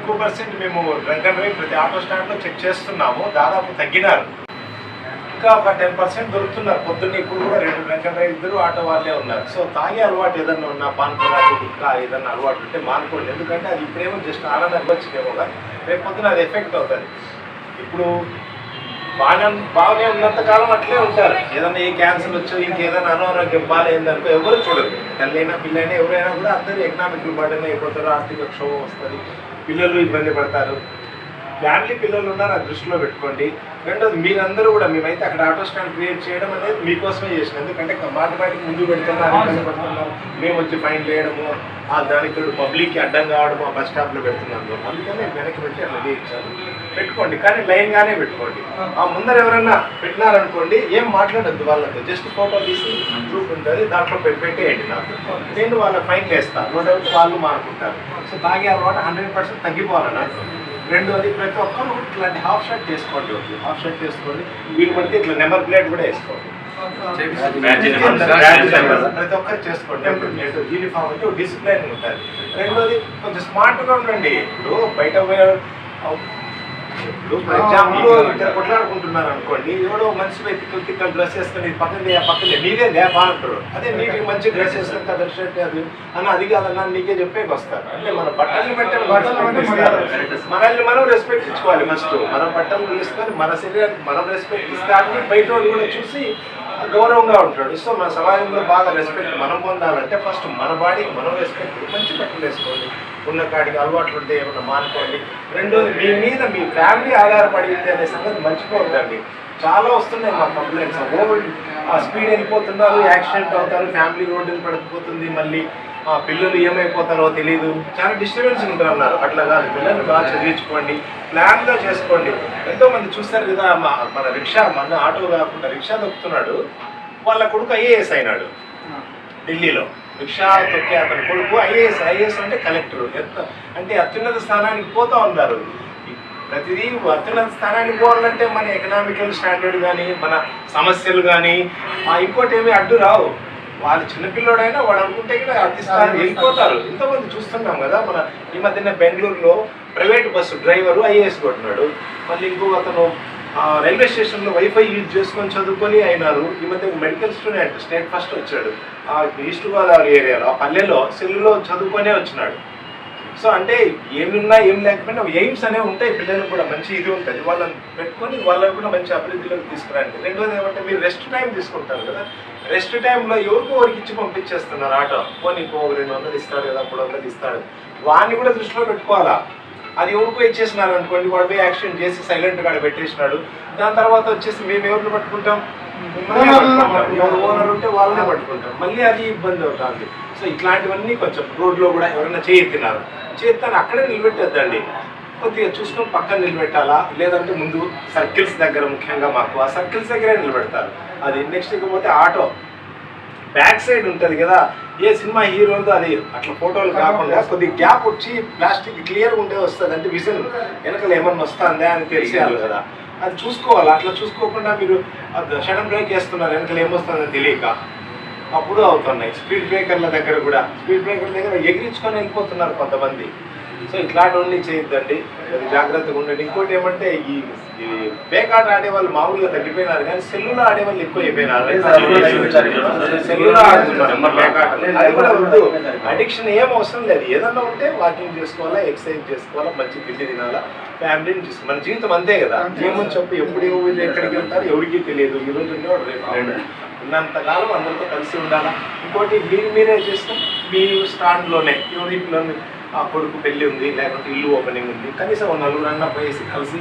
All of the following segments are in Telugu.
ఎక్కువ పర్సెంట్ మేము డ్రంక్ అండ్ డ్రైవ్ ప్రతి ఆటో స్టాండ్లో చెక్ చేస్తున్నాము. దాదాపు తగ్గినారు. ఇంకా ఒక 10% దొరుకుతున్నారు. పొద్దున్న ఇప్పుడు కూడా 2 డ్రంక్ అండ్ డ్రైవ్ 2 ఆటో వాళ్ళే ఉన్నారు. సో తాగే అలవాటు ఏదన్నా ఉన్నా, పాన్పరాకు గుట్కా ఏదన్నా అలవాటు ఉంటే మానుకోండి. ఎందుకంటే అది ఇప్పుడేమో జస్ట్ ఆనందం వచ్చిందేమో కానీ రేపు పొద్దున అది ఎఫెక్ట్ అవుతుంది. ఇప్పుడు బాగానే ఉన్నంతకాలం అట్లే ఉంటారు. ఏదన్నా ఏ క్యాన్సర్ వచ్చో ఇంకేదైనా అనారోగ్యం బాగాలేదనుకో ఎవరు చూడరు. తల్లైనా పిల్లైనా ఎవరైనా కూడా అందరూ ఎకనామికల్ బర్డెన్ అయిపోతారు. ఆర్థిక క్షోభం వస్తుంది. పిల్లలు ఇబ్బంది పడతారు. ఫ్యామిలీ పిల్లలు ఉన్నారు, అది దృష్టిలో పెట్టుకోండి. రెండోది మీరందరూ కూడా మేమైతే అక్కడ ఆటో స్టాండ్ క్రియేట్ చేయడం అనేది మీకోసమే చేసినాం. ఎందుకంటే మాటికి ముందు పెడుతున్నారు, మేము వచ్చి ఫైన్ వేయడము, దానికి పబ్లిక్కి అడ్డం కావడము, ఆ బస్ స్టాప్లో పెడుతున్నాము. అందుకని వెనక్కి పెట్టి అట్లా ఇచ్చాను. పెట్టుకోండి, కానీ లైన్గానే పెట్టుకోండి. ఆ ముందర ఎవరన్నా పెట్టినారనుకోండి ఏం మాట్లాడద్దు వాళ్ళతో. జస్ట్ ఫోటో తీసి ప్రూఫ్ ఉంటుంది, దాంట్లో పెట్టేయండి. నాకు నేను వాళ్ళ ఫైన్ వేస్తాను. నో డౌట్ వాళ్ళు మానుకుంటారు. సో తాగే అలవాటు 100% తగ్గిపోవాలన్నా. రెండోది ప్రతి ఒక్కరు ఇట్లాంటి హాఫ్ షర్ట్ వేసుకోండి. హాఫ్ షర్ట్ వేసుకోండి. వీళ్ళు పడితే ఇట్లా నెంబర్ ప్లేట్ కూడా వేసుకోండి. ప్రతి ఒక్కరు చేసుకోండి. నెంబర్ ప్లేట్ యూనిఫామ్ అంటే డిసిప్లైన్ ఉంటుంది. రెండోది కొంచెం స్మార్ట్గా ఉండండి. ఇప్పుడు బయట ఫర్ ఎగ్జాంపుల్ ఇద్దరు కొట్లాడుకుంటున్నారు అనుకోండి, ఎవడో మంచి తిక్కలు డ్రెస్ వేసుకొని పక్కనే నీదే లేపా అంటారు. అదే నీకు మంచి డ్రెస్ వేసుకొని కదా షర్ట్ అది అన్న అది కాదన్నా నీకే చెప్పేకి వస్తారు. అంటే మన బట్టల్ని బట్టి మనల్ని మనం రెస్పెక్ట్ ఇచ్చుకోవాలి. ఫస్ట్ మన బట్టలు తీసుకొని మన శరీరానికి మనం రెస్పెక్ట్ ఇస్తే బయట వాళ్ళు కూడా చూసి గౌరవంగా ఉంటాడు. సో మన సమాజంలో బాగా రెస్పెక్ట్ మనం పొందాలంటే ఫస్ట్ మన బాడీకి మనం రెస్పెక్ట్ మంచి బట్టలు వేసుకోండి. ఉన్న కాడికి అలవాట్లు ఉంటే ఏమన్నా మానుకోండి. రెండోది మీ మీద మీ ఫ్యామిలీ ఆధారపడింది అనే సంగతి మర్చిపోవద్దండి. చాలా వస్తున్నాయి మా కంప్లైంట్స్. ఓవర్ స్పీడ్ వెళ్ళిపోతున్నారు, యాక్సిడెంట్ అవుతారు, ఫ్యామిలీ రోడ్డుని పడిపోతుంది, మళ్ళీ పిల్లలు ఏమైపోతారో తెలియదు, చాలా డిస్టర్బెన్స్ ఉంటున్నారు. అట్లా కాదు, పిల్లలు బాగా చదివించుకోండి, ప్లాన్గా చేసుకోండి. ఎంతోమంది చూస్తారు కదా, మన రిక్షా మన ఆటో కాకుండా రిక్షా దొక్కుతున్నాడు, వాళ్ళ కొడుకు ఐఏఎస్ అయినాడు ఢిల్లీలో. రిక్షా తొక్కే అతని కొడుకు ఐఏఎస్ అంటే కలెక్టర్. అంటే అత్యున్నత స్థానానికి పోతూ ఉన్నారు. ప్రతిదీ అత్యున్నత స్థానానికి పోవాలంటే మన ఎకనామికల్ స్టాండర్డ్ కానీ మన సమస్యలు కానీ ఇంకోటి ఏమీ అడ్డు రావు. వాళ్ళు చిన్నపిల్లోడైనా వాడు అనుకుంటే కూడా అతి స్థానం వెళ్ళిపోతారు. ఇంతమంది చూస్తున్నాం కదా. మన ఈ మధ్యన బెంగళూరులో ప్రైవేట్ బస్సు డ్రైవరు ఐఏఎస్ కొట్టినాడు. మళ్ళీ ఇంకో అతను రైల్వే స్టేషన్లో వైఫై యూజ్ చేసుకొని చదువుకొని అయినారు. ఈ మధ్య మెడికల్ స్టూడెంట్ స్టేట్ ఫస్ట్ వచ్చాడు ఈస్ట్ గోదావరి ఏరియాలో. ఆ పల్లెలో సెల్లులో చదువుకొనే వచ్చినాడు. సో అంటే ఏమున్నా ఏం లేకపోయినా ఎయిమ్స్ అనేవి ఉంటాయి. పిల్లలకు కూడా మంచి ఇది ఉంటుంది. వాళ్ళని పెట్టుకొని వాళ్ళని కూడా మంచి అభివృద్ధిలోకి తీసుకురండి. రెండోది ఏమంటే మీరు రెస్ట్ టైం తీసుకుంటారు కదా, రెస్ట్ టైంలో ఎవరికి ఇచ్చి పంపించేస్తున్నారు ఆటో. పోనీ 200 ఇస్తాడు కదా, 300 ఇస్తాడు, వాడిని కూడా దృష్టిలో పెట్టుకోవాలా. అది ఎవరికో ఇచ్చేసినారు అనుకోండి, వాడు పోయి యాక్సిడెంట్ చేసి సైలెంట్గా పెట్టేసినాడు. దాని తర్వాత వచ్చేసి మేము ఎవరిని పట్టుకుంటాం, ఎవరు ఓనర్ ఉంటే వాళ్ళనే పట్టుకుంటాం, మళ్ళీ అది ఇబ్బంది అవుతుంది. సో ఇట్లాంటివన్నీ కొంచెం రోడ్లో కూడా ఎవరైనా చేయెత్తినారు, చేస్తాను అక్కడే నిలబెట్టద్దండి. కొద్దిగా చూసుకొని పక్కన నిలబెట్టాలా, లేదంటే ముందు సర్కిల్స్ దగ్గర, ముఖ్యంగా మాకు ఆ సర్కిల్స్ దగ్గరే నిలబెడతారు. అది నెక్స్ట్ ఇకపోతే ఆటో బ్యాక్ సైడ్ ఉంటుంది కదా, ఏ సినిమా హీరోతో అది అట్లా ఫోటోలు కాకుండా కొద్దిగా గ్యాప్ వచ్చి ప్లాస్టిక్ క్లియర్గా ఉంటే వస్తుంది. అంటే విజన్ వెనకలు ఏమన్నా వస్తుందా అని తెలిసేయాలి కదా, అది చూసుకోవాలి. అట్లా చూసుకోకుండా మీరు సడన్ బ్రేక్ వేస్తున్నారు, వెనకలు ఏమొస్తుందని తెలియక అప్పుడు అవుతున్నాయి. స్పీడ్ బ్రేకర్ల దగ్గర కూడా ఎగిరించుకొని వెళ్ళిపోతున్నారు కొంతమంది. సో ఇట్లాంటివన్నీ చేయొద్దండి, అది జాగ్రత్తగా ఉండండి. ఇంకోటి ఏమంటే ఈ పేకాట ఆడేవాళ్ళు మామూలుగా తగ్గిపోయినారు, కానీ సెల్లులో ఆడేవాళ్ళు ఎక్కువ అయిపోయినారు. సెల్లులో ఆడుతున్నారు పేకాట. అది కూడా వద్దు. అడిక్షన్ ఏం అవసరం లేదు. ఏదన్నా ఉంటే వాకింగ్ చేసుకోవాలా, ఎక్సర్సైజ్ చేసుకోవాలా, మంచి తిండి తినాలా, ఫ్యామిలీని చూసుకో. మన జీవితం అంతే కదా, ఏమని చెప్పి ఎప్పుడు ఎక్కడికి వెళ్తారు ఎవరికి తెలియదు. ఈరోజు ఉండేవాడు రేపు లేడు. ఉన్నంతకాలం అందరితో కలిసి ఉండాలా. ఇంకోటి మీరే చేసుకుని మీ స్టాండ్లోనే ఎవరింట్లోనే కొడుకు పెళ్లి ఉంది, లేకుంటే ఇల్లు ఓపెనింగ్ ఉంది, కనీసం 4 అన్న పోయేసి కలిసి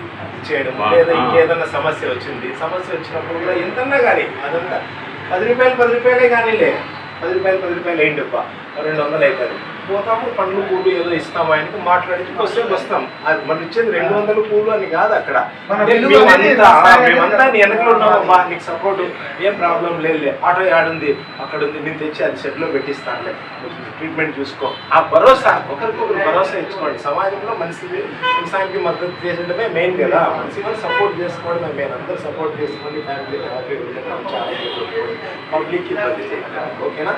చేయడం. లేదా ఇంకేదన్నా సమస్య వచ్చినప్పుడు కూడా ఎంతన్నా కానీ అదంతా 10 రూపాయలే కానీలే, 10 రూపాయలు ఏంటి 200 అవుతుంది. పోతాము, పండ్లు పూలు ఏదో ఇస్తాము, ఆయనకు మాట్లాడి కొద్దిసేపు వస్తాం. అది మనం ఇచ్చేది 200 పూలు అని కాదు. అక్కడ మేమంతా నీ వెనకలో ఉన్నామమ్మా, నీకు సపోర్ట్, ఏం ప్రాబ్లం లేదు, ఆటో యాడుంది అక్కడ ఉంది, నేను తెచ్చి అది షెడ్లో పెట్టిస్తానులే, ట్రీట్మెంట్ చూసుకో. ఆ భరోసా, ఒకరికొకరు భరోసా ఇచ్చుకోండి. సమాజంలో మనిషికి మద్దతు చేసడమే మెయిన్ కదా. మనిషిని సపోర్ట్ చేసుకోవడమే మెయిన్. అందరూ సపోర్ట్ చేసుకోండి, ఫ్యామిలీ హ్యాపీగా ఉండడం, చాలా పబ్లిక్ ఇబ్బంది చేయాలి. ఓకేనా?